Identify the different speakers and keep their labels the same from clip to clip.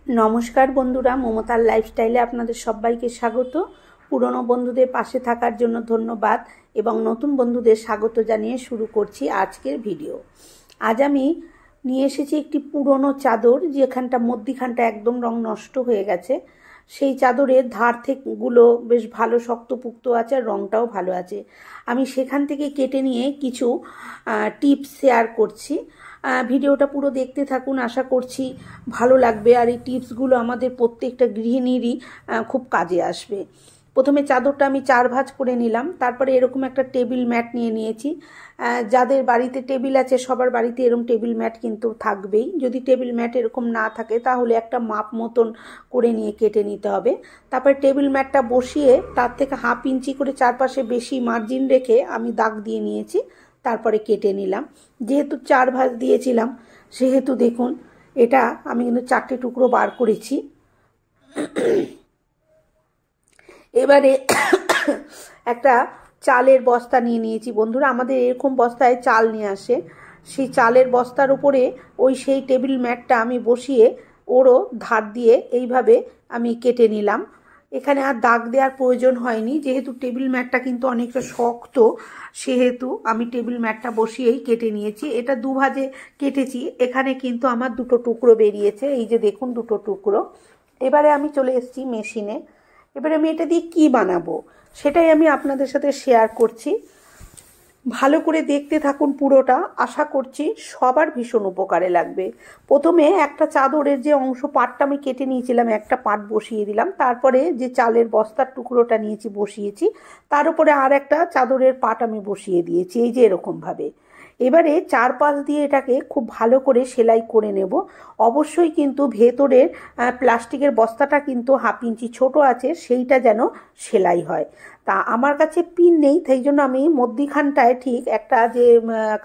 Speaker 1: নমস্কার বন্ধুরা, মমতার লাইফস্টাইলে আপনাদের সবাইকে স্বাগত। পুরনো বন্ধুদের পাশে থাকার জন্য ধন্যবাদ এবং নতুন বন্ধুদের স্বাগত জানিয়ে শুরু করছি আজকের ভিডিও। আজ আমি নিয়ে এসেছি একটি পুরনো চাদর, যেখানটা মধ্যিখানটা একদম রং নষ্ট হয়ে গেছে। সেই চাদরের ধার থেকেগুলো বেশ ভালো শক্তপুক্ত আছে আর রংটাও ভালো আছে। আমি সেখান থেকে কেটে নিয়ে কিছু টিপস শেয়ার করছি। ভিডিওটা পুরো দেখতে থাকুন, আশা করছি ভালো লাগবে। আর এই টিপসগুলো আমাদের প্রত্যেকটা গৃহিণীরই খুব কাজে আসবে। প্রথমে চাদরটা আমি 4 ভাঁজ করে নিলাম, তারপরে এরকম একটা টেবিল ম্যাট নিয়ে নিয়েছি। যাদের বাড়িতে টেবিল আছে সবার বাড়িতে এরকম টেবিল ম্যাট কিন্তু থাকবেই। যদি টেবিল ম্যাট এরকম না থাকে তাহলে একটা মাপ মতন করে নিয়ে কেটে নিতে হবে। তারপরে টেবিল ম্যাটটা বসিয়ে তার থেকে 1/2 ইঞ্চি করে চারপাশে বেশি মার্জিন রেখে আমি দাগ দিয়ে নিয়েছি, তারপরে কেটে নিলাম। যেহেতু 4 ভাঁজ দিয়েছিলাম সেহেতু দেখুন এটা আমি কিন্তু 4টে টুকরো বার করেছি। এবারে একটা চালের বস্তা নিয়ে নিয়েছি বন্ধুরা। আমাদের এরকম বস্তায় চাল নিয়ে আসে, সেই চালের বস্তার উপরে সেই টেবিল ম্যাটটা আমি বসিয়ে ওরও ধার দিয়ে এইভাবে আমি কেটে নিলাম। এখানে আর দাগ দেওয়ার প্রয়োজন হয়নি, যেহেতু টেবিল ম্যাটটা কিন্তু অনেকটা শক্ত, সেহেতু আমি টেবিল ম্যাটটা বসিয়েই কেটে নিয়েছি। এটা 2 ভাঁজে কেটেছি। এখানে কিন্তু আমার 2টো টুকরো বেরিয়েছে, এই যে দেখুন 2টো টুকরো। এবারে আমি চলে এসেছি মেশিনে। এবারে আমি এটা দিয়ে কী বানাবো সেটাই আমি আপনাদের সাথে শেয়ার করছি। ভালো করে দেখতে থাকুন পুরোটা, আশা করছি সবার ভীষণ উপকারে লাগবে। প্রথমে একটা চাদরের যে পাটটা আমি কেটে নিয়েছিলাম, একটা পাট বসিয়ে দিলাম। তারপরে যে চালের বস্তার টুকরোটা নিয়েছি বসিয়েছি, তার উপরে আর একটা চাদরের পাট আমি বসিয়ে দিয়েছি, এই যে এরকমভাবে। এবারে 4 পাশ দিয়ে এটাকে খুব ভালো করে সেলাই করে নেব। অবশ্যই কিন্তু ভেতরের প্লাস্টিকের বস্তাটা কিন্তু 1/2 ইঞ্চি ছোট আছে, সেইটা যেন সেলাই হয়। তা আমার কাছে পিন নেই, তাই জন্য আমি মধ্যিখানটায় ঠিক একটা যে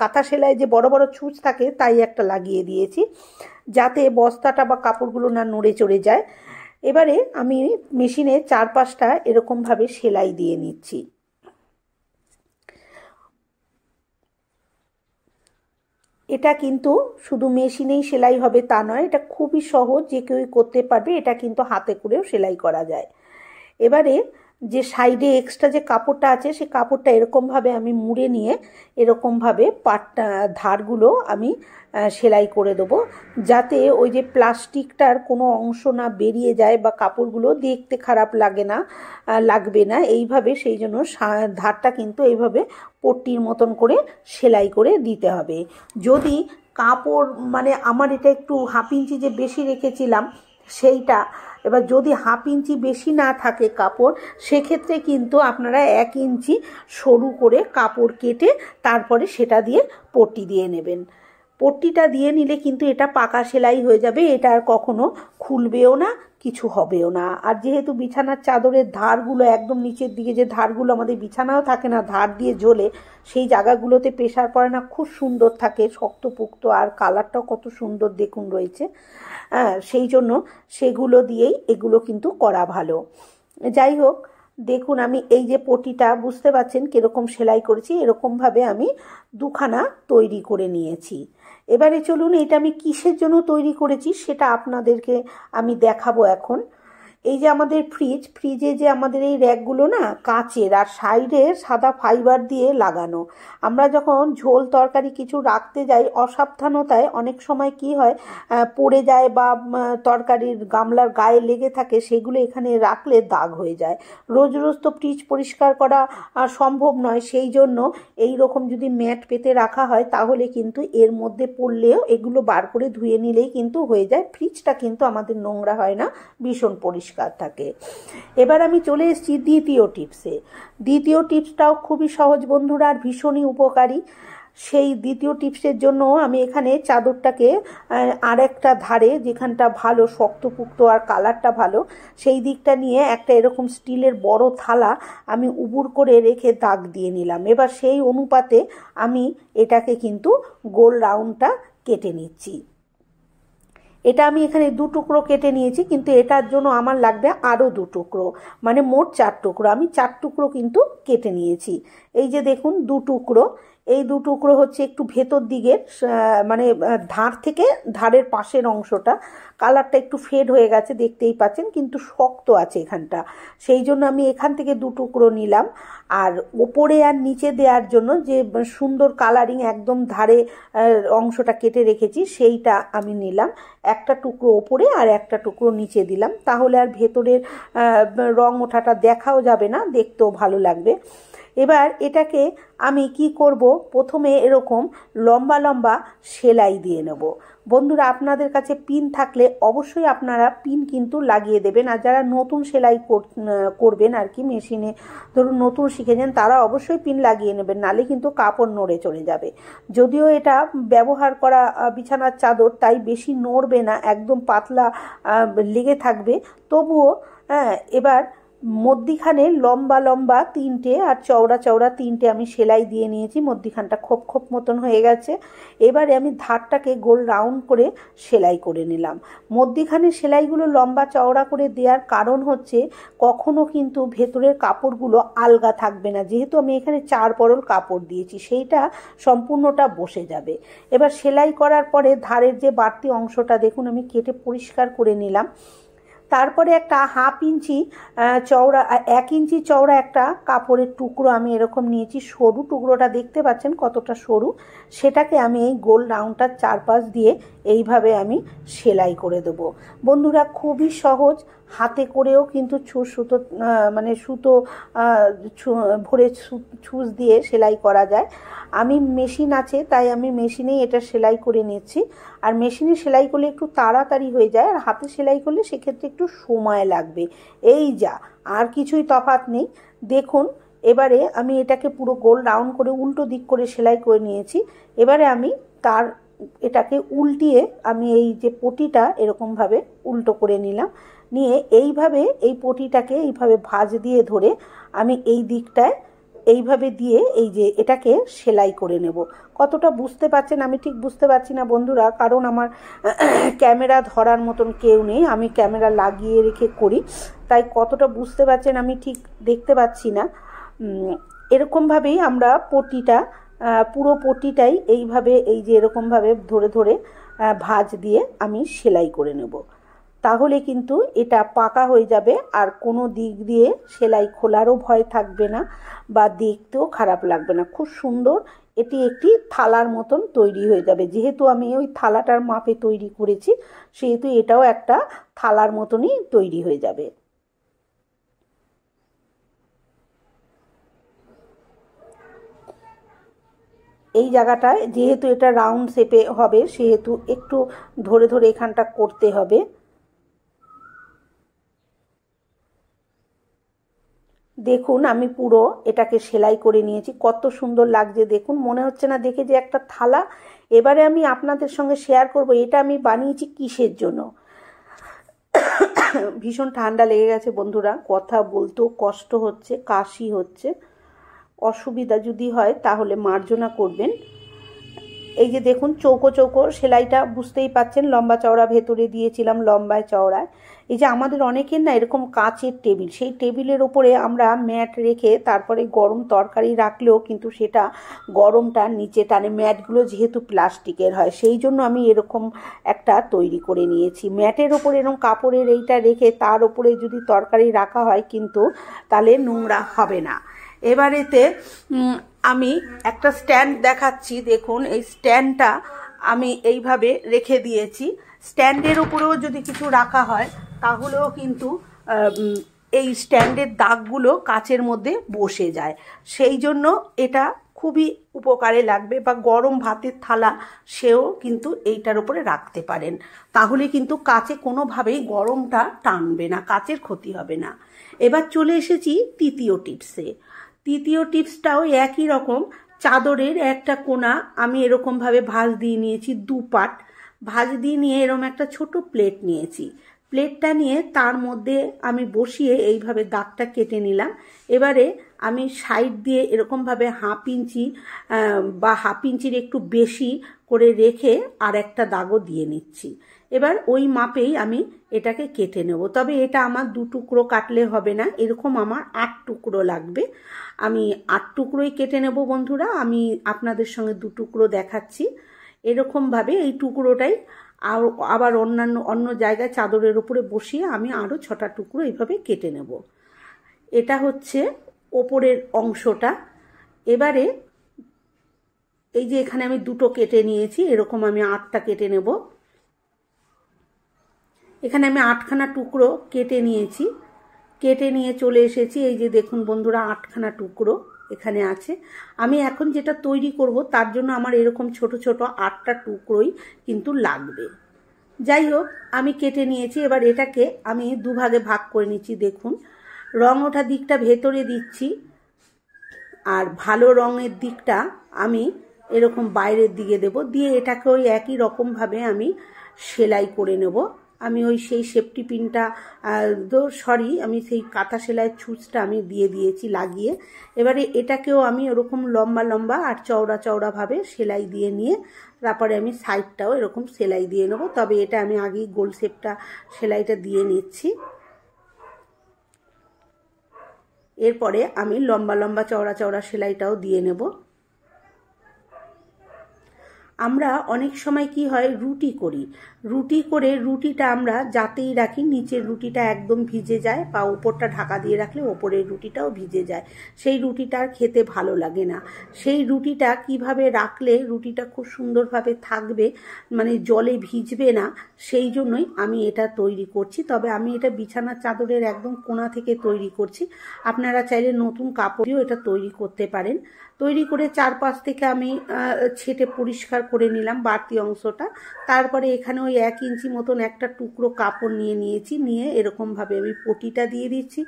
Speaker 1: কাঁথা সেলাই যে বড় বড় ছুঁচ থাকে তাই একটা লাগিয়ে দিয়েছি, যাতে বস্তাটা বা কাপড়গুলো না নড়ে চড়ে যায়। এবারে আমি মেশিনে 4 পাশটা এরকমভাবে সেলাই দিয়ে নিচ্ছি। এটা কিন্তু শুধু মেশিনেই সেলাই হবে তা নয়, এটা খুবই সহজ, যে কেউই করতে পারবে। এটা কিন্তু হাতে করেও সেলাই করা যায়। এবারে যে সাইডে এক্সট্রা যে কাপড়টা আছে সেই কাপড়টা এরকমভাবে আমি মুড়ে নিয়ে এরকমভাবে পাটটা ধারগুলো আমি সেলাই করে দেবো, যাতে ওই যে প্লাস্টিকটার কোনো অংশ না বেরিয়ে যায় বা কাপড়গুলো দেখতে খারাপ লাগবে না এইভাবে। সেই জন্য ধারটা কিন্তু এইভাবে পট্টির মতন করে সেলাই করে দিতে হবে। যদি কাপড় আমার এটা একটু 1/2 ইঞ্চি যে বেশি রেখেছিলাম সেইটা, এবার যদি 1/2 ইঞ্চি বেশি না থাকে কাপড়, সেক্ষেত্রে কিন্তু আপনারা 1 ইঞ্চি সরু করে কাপড় কেটে তারপরে সেটা দিয়ে পট্টি দিয়ে নেবেন। পট্টিটা দিয়ে নিলে কিন্তু এটা পাকা সেলাই হয়ে যাবে, এটা আর কখনো খুলবেও না, কিছু হবেও না। আর যেহেতু বিছানার চাদরের ধারগুলো একদম নিচের দিকে, যে ধারগুলো আমাদের বিছানাও থাকে না, ধার দিয়ে ঝোলে, সেই জায়গাগুলোতে প্রেশার পড়ে না, খুব সুন্দর থাকে, শক্তপোক্ত, আর কালারটাও কত সুন্দর দেখুন রয়েছে। সেই জন্য সেগুলো দিয়েই এগুলো কিন্তু করা ভালো। যাই হোক, দেখুন আমি এই যে পটিটা বুঝতে পারছেন কীরকম সেলাই করেছি, এরকমভাবে আমি 2খানা তৈরি করে নিয়েছি। এবারে চলুন এটা আমি কিসের জন্য তৈরি করেছি সেটা আপনাদেরকে আমি দেখাবো এখন। এই যে আমাদের ফ্রিজে যে আমাদের এই র্যাকগুলো না কাচের, আর সাইডে সাদা ফাইবার দিয়ে লাগানো। আমরা যখন ঝোল তরকারি কিছু রাখতে যাই, অসাবধানতায় অনেক সময় কি হয়, পড়ে যায় বা তরকারির গামলার গায়ে লেগে থাকে, সেগুলো এখানে রাখলে দাগ হয়ে যায়। রোজ রোজ তো ফ্রিজ পরিষ্কার করা সম্ভব নয়, সেই জন্য এই রকম যদি ম্যাট পেতে রাখা হয় তাহলে কিন্তু এর মধ্যে পড়লেও এগুলো বার করে ধুয়ে নিলেই কিন্তু হয়ে যায়। ফ্রিজটা কিন্তু আমাদের নোংরা হয় না, ভীষণ পরিষ্কার থাকে। এবার আমি চলে এসেছি দ্বিতীয় টিপসে। দ্বিতীয় টিপসটাও খুবই সহজ বন্ধুরা, আর ভীষণই উপকারী। সেই দ্বিতীয় টিপসের জন্য আমি এখানে চাদরটাকে আর একটা ধারে, যেখানটা ভালো শক্তপুক্ত আর কালারটা ভালো, সেই দিকটা নিয়ে একটা এরকম স্টিলের বড় থালা আমি উবুর করে রেখে দাগ দিয়ে নিলাম। এবার সেই অনুপাতে আমি এটাকে কিন্তু গোল রাউন্ডটা কেটে নিচ্ছি। এটা আমি এখানে 2 টুকরো কেটে নিয়েছি, কিন্তু এটার জন্য আমার লাগবে আরও 2 টুকরো, মোট 4 টুকরো। আমি 4 টুকরো কিন্তু কেটে নিয়েছি। এই যে দেখুন 2 টুকরো। এই দু টুকরো হচ্ছে একটু ভেতর দিকের, মানে ধার থেকে ধারের পাশের অংশটা কালারটা একটু ফেড হয়ে গেছে দেখতেই পাচ্ছেন, কিন্তু শক্ত আছে এখানটা, সেই জন্য আমি এখান থেকে দু টুকরো নিলাম। আর ওপরে আর নিচে দেওয়ার জন্য যে সুন্দর কালারিং একদম ধারে অংশটা কেটে রেখেছি সেইটা আমি নিলাম, একটা টুকরো ওপরে আর একটা টুকরো নিচে দিলাম, তাহলে আর ভেতরের রং ওঠাটা দেখাও যাবে না, দেখতেও ভালো লাগবে। এবার এটাকে আমি কি করব, প্রথমে এরকম লম্বা লম্বা সেলাই দিয়ে নেব। বন্ধুরা, আপনাদের কাছে পিন থাকলে অবশ্যই আপনারা পিন কিন্তু লাগিয়ে দেবেন, আর যারা নতুন সেলাই করবেন আর কি, মেশিনে ধরুন নতুন শিখেছেন, তারা অবশ্যই পিন লাগিয়ে নেবেন, নালে কিন্তু কাপড় নড়ে চলে যাবে। যদিও এটা ব্যবহার করা বিছানার চাদর, তাই বেশি নড়বে না, একদম পাতলা লেগে থাকবে, তবুও এবার মধ্যিখানে লম্বা লম্বা তিনটে আর চওড়া চওড়া তিনটে আমি সেলাই দিয়ে নিয়েছি, মধ্যিখানটা খোপ খোপ মতন হয়ে গেছে। এবারে আমি ধারটাকে গোল রাউন্ড করে সেলাই করে নিলাম। মধ্যিখানে সেলাইগুলো লম্বা চওড়া করে দেওয়ার কারণ হচ্ছে কখনো কিন্তু ভেতরের কাপড়গুলো আলগা থাকবে না, যেহেতু আমি এখানে 4 পরল কাপড় দিয়েছি, সেইটা সম্পূর্ণটা বসে যাবে। এবার সেলাই করার পরে ধারের যে বাড়তি অংশটা দেখুন আমি কেটে পরিষ্কার করে নিলাম। তারপরে একটা 1/2 ইঞ্চি চওড়া, 1 ইঞ্চি চওড়া একটা কাপড়ের টুকরো আমি এরকম নিয়েছি, সরু টুকরোটা দেখতে পাচ্ছেন কতটা সরু, সেটাকে আমি এই গোল রাউন্ডটার চারপাশ দিয়ে এইভাবে আমি সেলাই করে দেবো। বন্ধুরা, খুবই সহজ, হাতে করেও কিন্তু সুতো মানে সুতো ভরে ছুঁচ দিয়ে সেলাই করা যায়। আমি মেশিন আছে তাই আমি মেশিনেই এটা সেলাই করে নিচ্ছি, আর মেশিনে সেলাই করলে একটু তাড়াতাড়ি হয়ে যায়, আর হাতে সেলাই করলে সেক্ষেত্রে একটু সময় লাগবে, এই যা, আর কিছুই তফাৎ নেই। দেখুন এবারে আমি এটাকে পুরো গোল রাউন্ড করে উল্টো দিক করে সেলাই করে নিয়েছি। এবারে আমি এটাকে উল্টিয়ে আমি এই যে পটিটা এরকমভাবে উল্টো করে নিলাম, নিয়ে এইভাবে এই পটিটাকে এইভাবে ভাঁজ দিয়ে ধরে আমি এই দিকটায় এইভাবে দিয়ে এই যে এটাকে সেলাই করে নেব। কতটা বুঝতে পারছেন আমি ঠিক বুঝতে পারছি না বন্ধুরা, কারণ আমার ক্যামেরা ধরার মতন কেউ নেই, আমি ক্যামেরা লাগিয়ে রেখে করি, তাই কতটা বুঝতে পারছেন আমি ঠিক দেখতে পাচ্ছি না। এরকমভাবেই আমরা পটিটা, পুরো পটিটাই এইভাবে এই যে এরকমভাবে ধরে ধরে ভাঁজ দিয়ে আমি সেলাই করে নেব, তাহলে কিন্তু এটা পাকা হয়ে যাবে, আর কোনো দিক দিয়ে সেলাই খোলারও ভয় থাকবে না বা দেখতেও খারাপ লাগবে না, খুব সুন্দর এটি একটি থালার মতন তৈরি হয়ে যাবে। যেহেতু আমি ওই থালাটার মাপে তৈরি করেছি, সেহেতু এটাও একটা থালার মতনই তৈরি হয়ে যাবে। এই জায়গাটায় যেহেতু এটা রাউন্ড শেপে হবে, সেহেতু একটু ধরে ধরে এখানটা করতে হবে। দেখুন আমি পুরো এটাকে সেলাই করে নিয়েছি, কত সুন্দর লাগছে দেখুন, মনে হচ্ছে না দেখে যে একটা থালা। এবারে আমি আপনাদের সঙ্গে শেয়ার করব এটা আমি বানিয়েছি কিসের জন্য। ভীষণ ঠান্ডা লেগে গেছে বন্ধুরা, কথা বলতেও কষ্ট হচ্ছে, কাশি হচ্ছে, অসুবিধা যদি হয় তাহলে মার্জনা করবেন। এই যে দেখুন চৌকো চৌকো সেলাইটা বুঝতেই পাচ্ছেন, লম্বা চওড়া ভেতরে দিয়েছিলাম লম্বায় চওড়ায়। এই যে আমাদের অনেকের না এরকম কাচের টেবিল, সেই টেবিলের ওপরে আমরা ম্যাট রেখে তারপরে গরম তরকারি রাখলেও কিন্তু সেটা গরমটা নিচে টানে, ম্যাটগুলো যেহেতু প্লাস্টিকের হয়, সেই জন্য আমি এরকম একটা তৈরি করে নিয়েছি। ম্যাটের ওপরে এরকম কাপড়ের এইটা রেখে তার ওপরে যদি তরকারি রাখা হয় কিন্তু তাহলে নোংরা হবে না। এবারেতে আমি একটা স্ট্যান্ড দেখাচ্ছি, দেখুন এই স্ট্যান্ডটা আমি এইভাবে রেখে দিয়েছি, স্ট্যান্ডের উপরেও যদি কিছু রাখা হয় তাহলেও কিন্তু এই স্ট্যান্ডের দাগগুলো কাচের মধ্যে বসে যায়, সেই জন্য এটা খুবই উপকারে লাগবে। বা গরম ভাতের থালা সেও কিন্তু এইটার উপরে রাখতে পারেন, তাহলে কিন্তু কাচে কোনোভাবেই গরমটা টানবে না, কাচের ক্ষতি হবে না। এবার চলে এসেছি তৃতীয় টিপসে। তৃতীয় টিপসটাও একই রকম, চাদরের একটা কোণা আমি এরকমভাবে ভাঁজ দিয়ে নিয়েছি, 2 পাট ভাঁজ দিয়ে নিয়ে এরকম একটা ছোট প্লেট নিয়েছি, প্লেটটা নিয়ে তার মধ্যে আমি বসিয়ে এইভাবে দাগটা কেটে নিলাম। এবারে আমি সাইড দিয়ে এরকমভাবে 1/2 ইঞ্চি বা 1/2 ইঞ্চির একটু বেশি করে রেখে আর একটা দাগও দিয়ে নিচ্ছি। এবার ওই মাপেই আমি এটাকে কেটে নেব। তবে এটা আমার 2 টুকরো কাটলে হবে না, এরকম আমার 8 টুকরো লাগবে। আমি 8 টুকরোই কেটে নেব বন্ধুরা। আমি আপনাদের সঙ্গে 2 টুকরো দেখাচ্ছি। এরকমভাবে এই টুকরোটাই আর আবার অন্য জায়গায় চাদরের উপরে বসিয়ে আমি আরও 6টা টুকরো এইভাবে কেটে নেব। এটা হচ্ছে ওপরের অংশটা। এবারে এই যে এখানে আমি 2টো কেটে নিয়েছি, এরকম আমি 8টা কেটে নেব। এখানে আমি 8খানা টুকরো কেটে নিয়েছি, কেটে নিয়ে চলে এসেছি। এই যে দেখুন বন্ধুরা, 8খানা টুকরো এখানে আছে। আমি এখন যেটা তৈরি করব তার জন্য আমার এরকম ছোট ছোট 8টা টুকরোই কিন্তু লাগবে। যাই হোক, আমি কেটে নিয়েছি। এবার এটাকে আমি 2 ভাগে ভাগ করে নিচ্ছি। দেখুন, রং ওঠা দিকটা ভেতরে দিচ্ছি, আর ভালো রঙের দিকটা আমি এরকম বাইরের দিকে দেব। দিয়ে এটাকে ওই একই রকমভাবে আমি সেলাই করে নেব। আমি ওই সেই সেফটি পিনটা আমি সেই কাঁথা সেলাইয়ের ছুঁচটা আমি দিয়ে দিয়েছি লাগিয়ে। এবারে এটাকেও আমি ওরকম লম্বা লম্বা আর চওড়া চওড়াভাবে সেলাই দিয়ে নিয়ে তারপরে আমি সাইডটাও এরকম সেলাই দিয়ে নেব। তবে এটা আমি আগেই গোল শেপটা সেলাইটা দিয়ে নিচ্ছি। এরপরে আমি লম্বা লম্বা চওড়া চওড়া সেলাইটাও দিয়ে নেব। আমরা অনেক সময় কি হয়, রুটি করি, রুটি করে রুটিটা আমরা যাতেই রাখি নিচের রুটিটা একদম ভিজে যায়, বা উপরটা ঢাকা দিয়ে রাখলে ওপরের রুটিটাও ভিজে যায়। সেই রুটিটা আর খেতে ভালো লাগে না। সেই রুটিটা কিভাবে রাখলে রুটিটা খুব সুন্দরভাবে থাকবে, মানে জলে ভিজবে না, সেই জন্যই আমি এটা তৈরি করছি। তবে আমি এটা বিছানার চাদরের একদম কোণা থেকে তৈরি করছি। আপনারা চাইলে নতুন কাপড়েও এটা তৈরি করতে পারেন। তৈরি করে চারপাশ থেকে আমি ছেটে পরিষ্কার করে নিলাম বাড়তি অংশটা। তারপরে এখানে ওই 1 ইঞ্চি মতন একটা টুকরো কাপড় নিয়েছি, নিয়ে এরকমভাবে আমি পটিটা দিয়ে দিচ্ছি।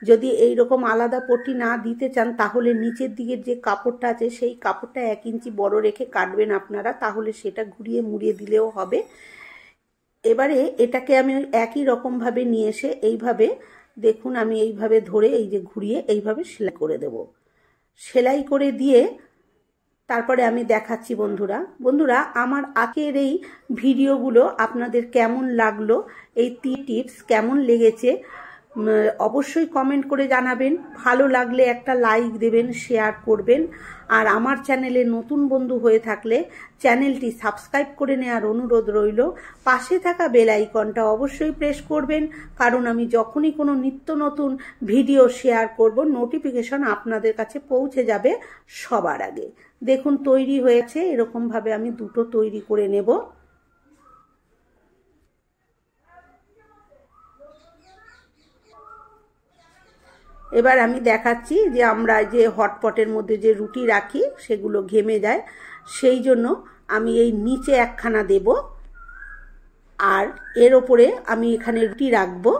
Speaker 1: যদি এই রকম আলাদা পটি না দিতে চান তাহলে নিচের দিকের যে কাপড়টা আছে সেই কাপড়টা 1 ইঞ্চি বড় রেখে কাটবেন আপনারা, তাহলে সেটা ঘুরিয়ে মুড়িয়ে দিলেও হবে। এবারে এটাকে আমি ওই একই রকমভাবে নিয়ে এসে এইভাবে দেখুন, আমি এইভাবে ধরে এই যে ঘুরিয়ে এইভাবে সেলাই করে দেব। সেলাই করে দিয়ে তারপরে আমি দেখাচ্ছি বন্ধুরা আমার আগের এই ভিডিওগুলো আপনাদের কেমন লাগলো, এই টিপস কেমন লেগেছে অবশ্যই কমেন্ট করে জানাবেন। ভালো লাগলে একটা লাইক দেবেন, শেয়ার করবেন। আর আমার চ্যানেলে নতুন বন্ধু হয়ে থাকলে চ্যানেলটি সাবস্ক্রাইব করে নেওয়ার অনুরোধ রইল। পাশে থাকা বেল আইকনটা অবশ্যই প্রেস করবেন, কারণ আমি যখনই কোনো নিত্য নতুন ভিডিও শেয়ার করব নোটিফিকেশন আপনাদের কাছে পৌঁছে যাবে সবার আগে। দেখুন তৈরি হয়েছে, এরকমভাবে আমি 2টো তৈরি করে নেব। এবার আমি দেখাচ্ছি যে আমরা যে হটপটের মধ্যে যে রুটি রাখি সেগুলো ঘেমে যায়, সেই জন্য আমি এই নিচে 1খানা দেব, আর এর ওপরে আমি এখানে রুটি রাখবো,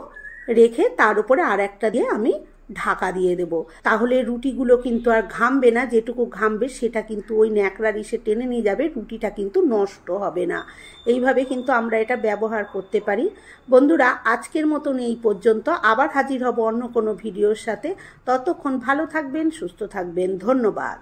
Speaker 1: রেখে তার উপরে আর একটা দিয়ে আমি ঢাকা দিয়ে দেব। তাহলে রুটিগুলো কিন্তু আর ঘামবে না, যেটুকু ঘামবে সেটা কিন্তু ওই ন্যাকড়ার ইসে টেনে নিয়ে যাবে, রুটিটা কিন্তু নষ্ট হবে না। এইভাবে কিন্তু আমরা এটা ব্যবহার করতে পারি। বন্ধুরা আজকের মতন এই পর্যন্ত, আবার হাজির হব অন্য কোনো ভিডিওর সাথে। ততক্ষণ ভালো থাকবেন, সুস্থ থাকবেন। ধন্যবাদ।